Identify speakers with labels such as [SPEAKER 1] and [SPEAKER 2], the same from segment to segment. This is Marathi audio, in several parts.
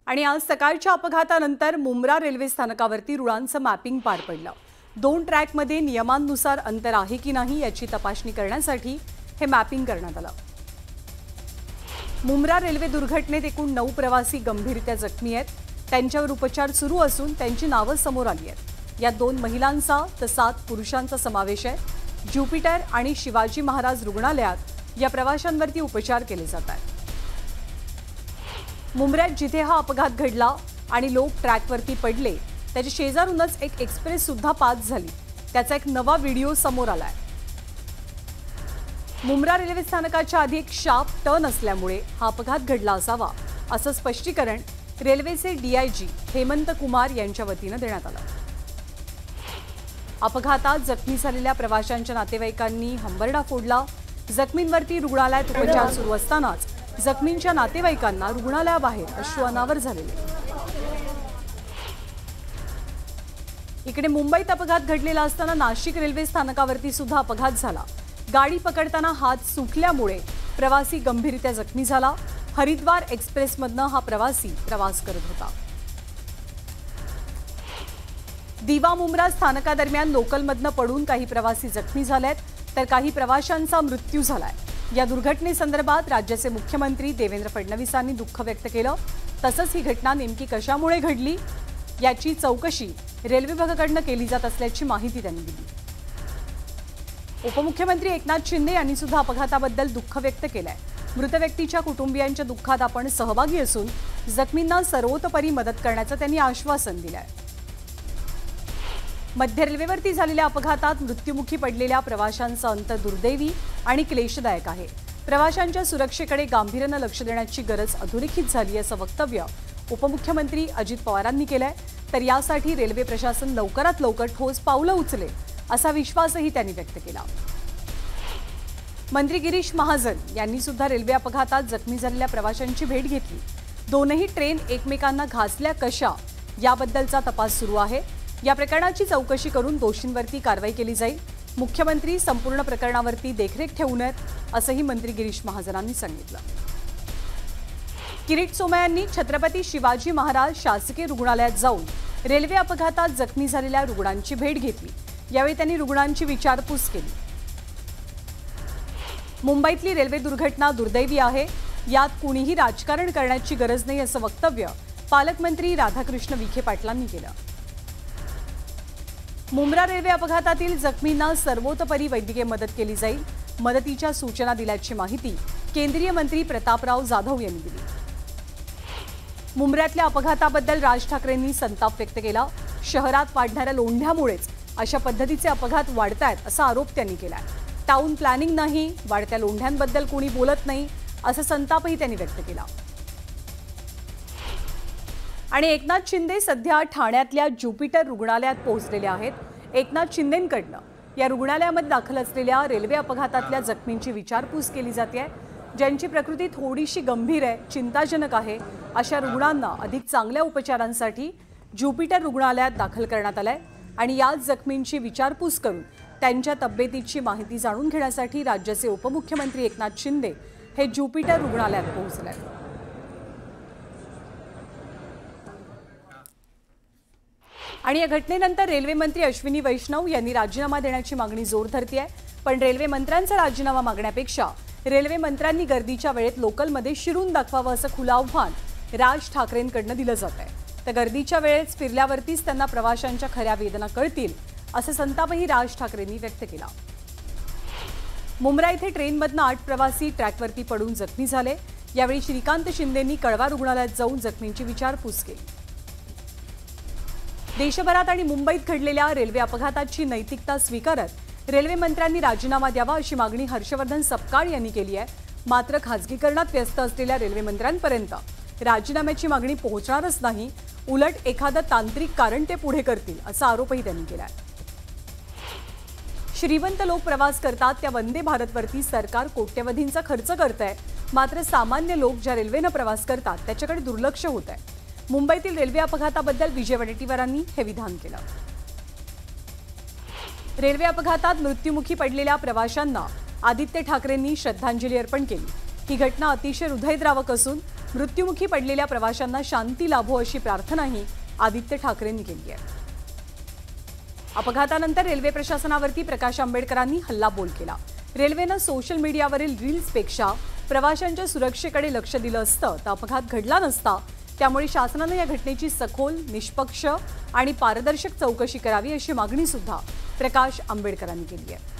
[SPEAKER 1] आणि आज सकाळच्या अपघातानंतर मुंब्रा रेल्वे स्थानकावरती रुळांचं मॅपिंग पार पडलं। 2 ट्रॅकमध्ये नियमांनुसार अंतर आहे की नाही याची तपासणी करण्यासाठी हे मॅपिंग करण्यात आलं। मुंब्रा रेल्वे दुर्घटनेत एकूण 9 प्रवासी गंभीररित्या जखमी आहेत। त्यांच्यावर उपचार सुरू असून त्यांची नावं समोर आली आहेत। यात 2 महिलांचा तर 7 पुरुषांचा समावेश आहे। ज्युपिटर आणि शिवाजी महाराज रुग्णालयात या प्रवाशांवरती उपचार केले जात आहेत। मुंब्र्यात जिथे हा अपघात घडला आणि लोक ट्रॅकवरती पडले त्याच्या शेजारूनच एक एक्सप्रेस सुद्धा पास झाली। त्याचा एक नवा व्हिडिओ समोर आलाय। मुंब्रा रेल्वे स्थानकाच्या आधी एक शार्प टर्न असल्यामुळे हा अपघात घडला असावा असं स्पष्टीकरण रेल्वेचे डीआयजी हेमंत कुमार यांच्या वतीने देण्यात आलं। अपघातात जखमी झालेल्या प्रवाशांच्या नातेवाईकांनी हंबरडा फोडला। जखमींवरती रुग्णालयात उपचार सुरू असतानाच जखमींच्या नातेवाईकांना रुग्णालयाबाहेर अश्रू अनावर झालेले। इकडे मुंबईत अपघात घडलेला असताना नाशिक रेल्वे स्थानकावरती सुद्धा अपघात झाला। गाडी पकडताना हात सुटल्यामुळे प्रवासी गंभीररित्या जखमी झाला। हरिद्वार एक्सप्रेसमधनं हा प्रवासी प्रवास करत होता। दिवा मुंब्रा स्थानकादरम्यान लोकलमधनं पडून काही प्रवासी जखमी झालेत तर काही प्रवाशांचा मृत्यू झालाय। या दुर्घटनेसंदर्भात राज्याचे मुख्यमंत्री देवेंद्र फडणवीसांनी दुःख व्यक्त केलं। तसंच ही घटना नेमकी कशामुळे घडली याची चौकशी रेल्वे विभागाकडून केली जात असल्याची माहिती त्यांनी दिली। उपमुख्यमंत्री एकनाथ शिंदे यांनी सुद्धा अपघाताबद्दल दुःख व्यक्त केलंय। मृत व्यक्तीच्या कुटुंबियांच्या दुःखात आपण सहभागी असून जखमींना सर्वतोपरी मदत करण्याचं त्यांनी आश्वासन दिलंय। मध्य रेल्वेवरती झालेल्या अपघातात मृत्युमुखी पडलेल्या प्रवाशांचं अंत दुर्दैवी आणि क्लेशदायक आहे। प्रवाशांच्या सुरक्षेकडे गांभीर्याने लक्ष देण्याची गरज अधोरेखित झाली असं वक्तव्य उपमुख्यमंत्री अजित पवारांनी केलंय। तर यासाठी रेल्वे प्रशासन लवकरात लवकर ठोस पावलं उचलेल असा विश्वासही त्यांनी व्यक्त केला। मंत्री गिरीश महाजन यांनी सुद्धा रेल्वे अपघातात जखमी झालेल्या प्रवाशांची भेट घेतली। दोनही ट्रेन एकमेकांना घासल्या कशा याबद्दलचा तपास सुरू आहे। या प्रकरणाची चौकशी करून दोषींवरती कारवाई केली जाईल। मुख्यमंत्री संपूर्ण प्रकरणावरती देखरेख ठेवून आहेत असंही मंत्री गिरीश महाजनांनी सांगितलं। किरीट सोमय्या यांनी छत्रपती शिवाजी महाराज शासकीय रुग्णालयात जाऊन रेल्वे अपघातात जखमी झालेल्या रुग्णांची भेट घेतली। यावेळी त्यांनी रुग्णांची विचारपूस केली। मुंबईतली रेल्वे दुर्घटना दुर्दैवी आहे। यात कुणीही राजकारण करण्याची गरज नाही असं वक्तव्य पालकमंत्री राधाकृष्ण विखे पाटलांनी केलं। मुंब्रा रेल्वे अपघातातील जखमींना सर्वतोपरी वैद्यकीय मदत केली जाईल। मदतीच्या सूचना दिल्याची माहिती केंद्रीय मंत्री प्रतापराव जाधव यांनी दिली। मुंब्र्यातल्या अपघाताबद्दल राज ठाकरेंनी संताप व्यक्त केला। शहरात वाढणाऱ्या लोंढ्यामुळेच अशा पद्धतीचे अपघात वाढतायत असा आरोप त्यांनी केला। टाउन प्लॅनिंग नाही, वाढत्या लोंढ्यांबद्दल कोणी बोलत नाही असा संतापही त्यांनी व्यक्त केला। आणि एकनाथ शिंदे सध्या ठाण्यातल्या ज्युपिटर रुग्णालयात पोहोचलेले आहेत। एकनाथ शिंदेंकडनं या रुग्णालयामध्ये दाखल असलेल्या रेल्वे अपघातातल्या जखमींची विचारपूस केली जाते। ज्यांची प्रकृती थोडीशी गंभीर आहे, चिंताजनक आहे अशा रुग्णांना अधिक चांगल्या उपचारांसाठी ज्युपिटर रुग्णालयात दाखल करण्यात आलंय। आणि याच जखमींची विचारपूस करून त्यांच्या तब्येतीची माहिती जाणून घेण्यासाठी राज्याचे उपमुख्यमंत्री एकनाथ शिंदे हे ज्युपिटर रुग्णालयात पोहोचले। आणि या घटनेनंतर रेल्वे मंत्री अश्विनी वैष्णव यांनी राजीनामा देण्याची मागणी जोर धरते आहे। पण रेल्वे मंत्र्यांचा राजीनामा मागण्यापेक्षा रेल्वे मंत्र्यांनी गर्दीच्या वेळेत लोकलमध्ये शिरून दाखवावं असं खुलं आव्हान राज ठाकरेंकडून दिलं जात आहे। तर गर्दीच्या वेळेस फिरल्यावरतीच त्यांना प्रवाशांच्या खऱ्या वेदना कळतील असं संतापही राज ठाकरेंनी व्यक्त केला। मुंब्रा इथे ट्रेनमधनं 8 प्रवासी ट्रॅकवरती पडून जखमी झाले। यावेळी श्रीकांत शिंदेंनी कळवा रुग्णालयात जाऊन जखमींची विचारपूस केली। देशभरात आणि मुंबईत घडलेल्या रेल्वे अपघाताची नैतिकता स्वीकारत रेल्वे मंत्र्यांनी राजीनामा द्यावा अशी मागणी हर्षवर्धन सपकाळ यांनी केली आहे। मात्र खासगीकरणात व्यस्त असलेल्या रेल्वे मंत्र्यांपर्यंत राजीनाम्याची मागणी पोहोचणारच नाही, उलट एखादं तांत्रिक कारण ते पुढे करतील असा आरोपही त्यांनी केला। श्रीमंत लोक प्रवास करतात त्या वंदे भारतवरती सरकार कोट्यवधींचा खर्च करतंय, मात्र सामान्य लोक ज्या रेल्वेने प्रवास करतात त्याच्याकडे दुर्लक्ष होत आहे। मुंबईतील रेल्वे अपघाताबद्दल विजय वडेट्टीवारांनी हे विधान केलं। रेल्वे अपघातात मृत्युमुखी पडलेल्या प्रवाशांना आदित्य ठाकरेंनी श्रद्धांजली अर्पण केली। ही घटना अतिशय हृदयद्रावक असून मृत्युमुखी पडलेल्या प्रवाशांना शांती लाभो अशी प्रार्थनाही आदित्य ठाकरेंनी केली आहे. अपघातानंतर रेल्वे प्रशासनावरती प्रकाश आंबेडकरांनी हल्लाबोल केला. रेल्वेनं सोशल मीडियावरील रील्सपेक्षा प्रवाशांच्या सुरक्षेकडे लक्ष दिलं असतं तर अपघात घडला नसता. त्यामुळे शासनानं या घटनेची सखोल, निष्पक्ष आणि पारदर्शक चौकशी करावी अशी मागणी सुद्धा प्रकाश आंबेडकरांनी केली आहे.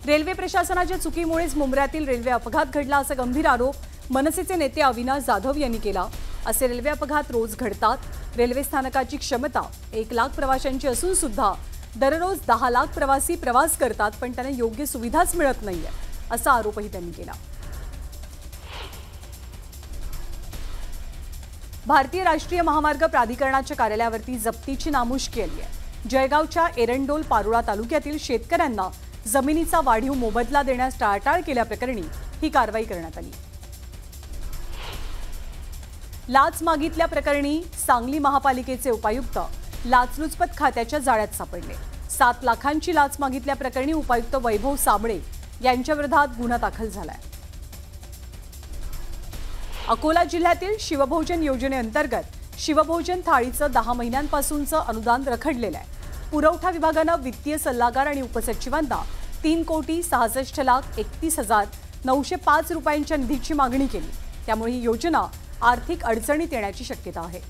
[SPEAKER 1] रेल्वे प्रशासनाच्या चुकीमुळेच मुंब्र्यातील रेल्वे अपघात घडला असा गंभीर आरोप मनसेचे नेते अविनाश जाधव यांनी केला. असे रेल्वे अपघात रोज घडतात. रेल्वे स्थानकाची क्षमता 1 लाख प्रवाशांची असून सुद्धा दररोज 10 लाख प्रवासी प्रवास करतात, पण त्यांना योग्य सुविधाच मिळत नाहीये असा आरोपही त्यांनी केला. भारतीय राष्ट्रीय महामार्ग प्राधिकरणाच्या कार्यालयावरती जप्तीची नामुष्की आली आहे. जळगावच्या एरंडोल पारोळा तालुक्यातील शेतकऱ्यांना जमिनीचा वाढीव मोबदला देण्यास टाळाटाळ केल्याप्रकरणी ही कारवाई करण्यात आली. लाच मागितल्या प्रकरणी सांगली महापालिकेचे उपायुक्त लाचलुचपत खात्याच्या जाळ्यात सापडले. 7 लाखांची लाच मागितल्या प्रकरणी उपायुक्त वैभव साबळे यांच्या विरोधात गुन्हा दाखल झालाय. अकोला जिल्ह्यातील शिवभोजन योजनेअंतर्गत शिवभोजन थाळीचं 10 महिन्यांपासूनचं अनुदान रखडलेलं आहे. पुरवठा विभागानं वित्तीय सल्लागार आणि उपसचिवांना 3,66,31,905 रुपयांच्या निधीची मागणी केली. त्यामुळे ही योजना आर्थिक अडचणीत येण्याची शक्यता आहे.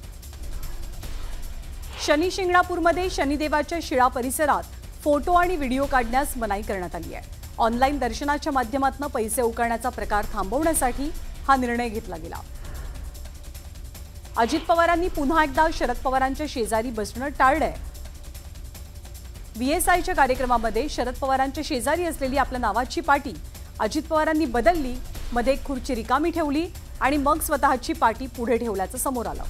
[SPEAKER 1] शनी शिंगणापूरमध्ये शनिदेवाच्या शिळा परिसरात फोटो आणि व्हिडिओ काढण्यास मनाई करण्यात आली आहे. ऑनलाईन दर्शनाच्या माध्यमातून पैसे उकळण्याचा प्रकार थांबवण्यासाठी हा निर्णय घेतला गेला. अजित पवारांनी पुन्हा एकदा शरद पवारांच्या शेजारी बसणं टाळलंय. VSIच्या कार्यक्रमामध्ये शरद पवारांच्या शेजारी असलेली आपल्या नावाची पाटी अजित पवारांनी बदलली, मध्ये एक खुर्ची रिकामी ठेवली आणि मग स्वतःची पाटी पुढे ठेवल्याचं समोर आलं.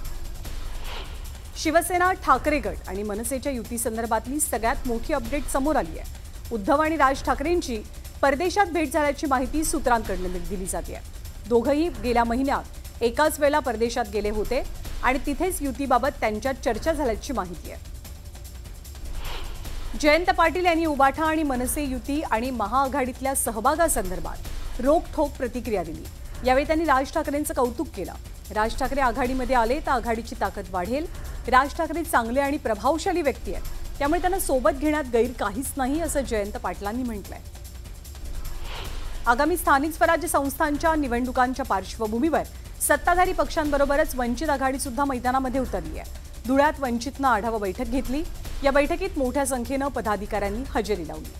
[SPEAKER 1] शिवसेना, ठाकरे गट आणि मनसेच्या युतीसंदर्भातली सगळ्यात मोठी अपडेट समोर आली आहे. उद्धव आणि राज ठाकरेंची परदेशात भेट झाल्याची माहिती सूत्रांकडून दिली जाते. दोघंही गेल्या महिन्यात एकाच वेळेला परदेशात गेले होते आणि तिथेच युतीबाबत त्यांच्यात चर्चा झाल्याची माहिती आहे. जयंत पाटील यांनी उबाठा आणि मनसे युती आणि महाआघाडीतल्या सहभागासंदर्भात रोखठोक प्रतिक्रिया दिली. यावेळी त्यांनी राज ठाकरेंचं कौतुक केलं. राज ठाकरे आघाडीमध्ये आले तर आघाडीची ताकद वाढेल. राज ठाकरे चांगले आणि प्रभावशाली व्यक्ती आहेत, त्यामुळे त्यांना सोबत घेण्यात गैर काहीच नाही असं जयंत पाटलांनी म्हटलंय. आगामी स्थानिक स्वराज्य संस्थांच्या निवडणुकांच्या पार्श्वभूमीवर सत्ताधारी पक्षांबरोबरच वंचित आघाडी सुद्धा मैदानामध्ये उतरली आहे. धुळ्यात वंचितनं आढावा बैठक घेतली. या बैठकीत मोठ्या संख्येनं पदाधिकाऱ्यांनी हजेरी लावली.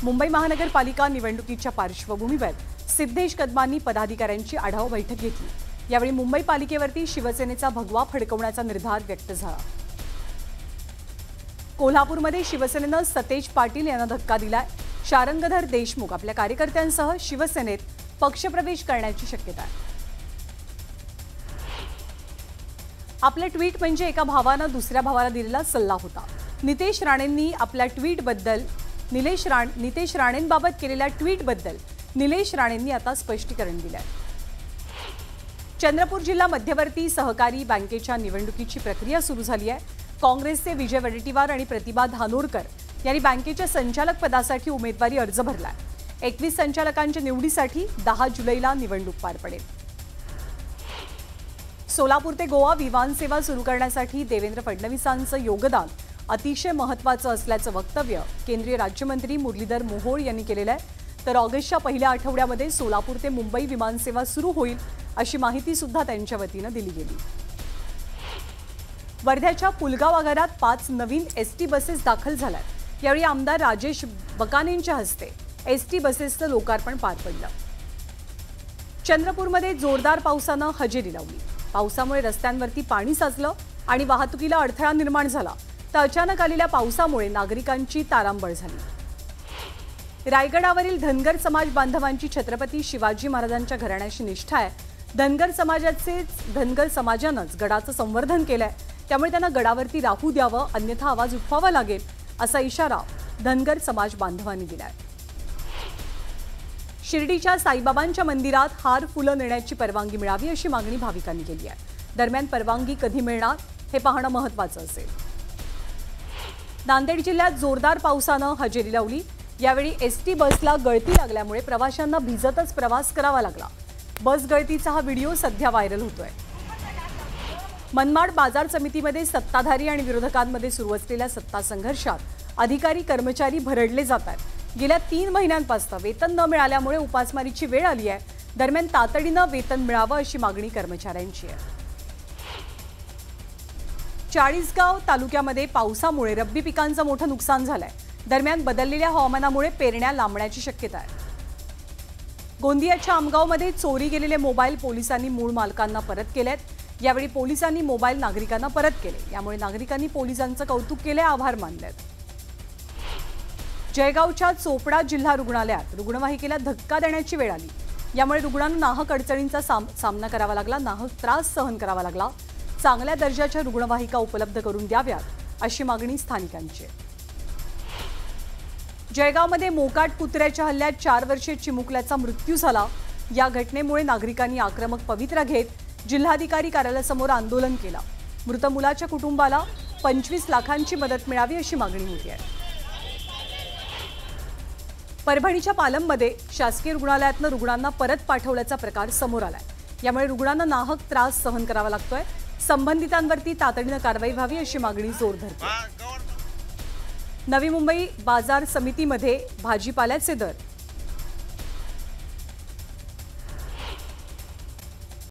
[SPEAKER 1] मुंबई महानगरपालिका निवडणुकीच्या पार्श्वभूमीवर सिद्धेश कदमांनी पदाधिकाऱ्यांची आढावा बैठक घेतली. यावेळी मुंबई पालिकेवरती शिवसेनेचा भगवा फडकवण्याचा निर्धार व्यक्त झाला. कोल्हापूरमध्ये शिवसेनेनं सतेज पाटील यांना धक्का दिलाय. शारंगधर देशमुख आपल्या कार्यकर्त्यांसह शिवसेनेत पक्षप्रवेश करण्याची शक्यता आहे. आपलं ट्विट म्हणजे एका भावानं दुसऱ्या भावाला दिलेला सल्ला होता. नितेश राणेंनी आपल्या ट्विटबद्दल नितेश राणेंबाबत केलेल्या ट्विटबद्दल निलेश राणेंनी आता स्पष्टीकरण दिलंय. चंद्रपूर जिल्हा मध्यवर्ती सहकारी बँकेच्या निवडणुकीची प्रक्रिया सुरू झाली आहे. काँग्रेसचे विजय वडेट्टीवार आणि प्रतिभा धानोरकर यांनी बँकेच्या संचालक पदासाठी उमेदवारी अर्ज भरलाय. 21 संचालकांच्या निवडीसाठी 10 जुलैला निवडणूक पार पडेल. सोलापूर ते गोवा विमानसेवा सुरू करण्यासाठी देवेंद्र फडणवीसांचं योगदान अतिशय महत्त्वाचं असल्याचं वक्तव्य केंद्रीय राज्यमंत्री मुरलीधर मोहोळ यांनी केलेलं आहे. तर ऑगस्टच्या पहिल्या आठवड्यामध्ये सोलापूर ते मुंबई विमानसेवा सुरू होईल अशी माहिती सुद्धा त्यांच्या वतीनं दिली गेली. वर्ध्याच्या पुलगाव आगारात 5 नवीन एसटी बसेस दाखल झाल्यात. यावेळी आमदार राजेश बकानेंच्या हस्ते एसटी बसेसचं लोकार्पण पार पडलं. चंद्रपूरमध्ये जोरदार पावसानं हजेरी लावली. पावसामुळे रस्त्यांवरती पाणी साचलं आणि वाहतुकीला अडथळा निर्माण झाला. तर अचानक आलेल्या पावसामुळे नागरिकांची तारांबळ झाली. रायगडावरील धनगर समाज बांधवांची छत्रपती शिवाजी महाराजांच्या घराण्याशी निष्ठा आहे. धनगर समाजानंच गडाचं संवर्धन केलंय. त्यामुळे त्यांना गडावरती राहू द्यावं, अन्यथा आवाज उठवावा लागेल असा इशारा धनगर समाज बांधवांनी दिलाय. शिर्डीच्या साईबाबांच्या मंदिरात हार फुलं नेण्याची परवानगी मिळावी अशी मागणी भाविकांनी केली आहे. दरम्यान परवानगी कधी मिळणार हे पाहणं महत्त्वाचं असेल. नांदेड जिल्ह्यात जोरदार पावसानं हजेरी लावली. यावेळी एसटी बसला गळती लागल्यामुळे प्रवाशांना भिजतच प्रवास करावा लागला. बस गळतीचा हा व्हिडिओ सध्या व्हायरल होतोय। मनमाड बाजार समितीमध्ये सत्ताधारी आणि विरोधकांमध्ये सुरू असलेल्या सत्ता संघर्षात अधिकारी कर्मचारी भरडले जात आहेत। गेल्या 3 महिन्यांपासून वेतन न मिळाल्यामुळे उपासमारीची वेळ आली आहे। दरम्यान तातडीने वेतन मिळावं अशी मागणी कर्मचाऱ्यांची आहे। चाळीसगाव तालुक्यामध्ये पावसामुळे रब्बी पिकांचं मोठं नुकसान झालंय। दरम्यान बदललेल्या हवामानामुळे पेरण्या लांबण्याची शक्यता आहे। गोंदियाच्या आमगावमध्ये चोरी गेलेले मोबाईल पोलिसांनी मूळ मालकांना परत केलेत। यावेळी पोलिसांनी मोबाईल नागरिकांना परत केले। यामुळे नागरिकांनी पोलिसांचं कौतुक केले, आभार मानलेत। जळगावच्या चोपडा जिल्हा रुग्णालयात रुग्णवाहिकेला धक्का देण्याची वेळ आली। यामुळे रुग्णांना नाहक अडचणींचा सामना करावा लागला, नाहक त्रास सहन करावा लागला। चांगल्या दर्जाच्या रुग्णवाहिका उपलब्ध करून द्याव्यात अशी मागणी स्थानिकांची आहे। जळगावमध्ये मोकाट कुत्र्याच्या हल्ल्यात 4 वर्षीय चिमुकल्याचा मृत्यू झाला। या घटनेमुळे नागरिकांनी आक्रमक पवित्रा घेत जिल्हाधिकारी कार्यालयासमोर आंदोलन केलं। मृत मुलाच्या कुटुंबाला 25 लाखांची मदत मिळावी अशी मागणी होती आहे। परभणीच्या पालममध्ये शासकीय रुग्णालयातून रुग्णांना परत पाठवल्याचा प्रकार समोर आलाय। यामुळे रुग्णांना नाहक त्रास सहन करावा लागतोय। संबंधितांवरती तातडीने कारवाई व्हावी अशी मागणी जोर धरते। नवी मुंबई बाजार समितीमध्ये भाजीपाल्याचे दर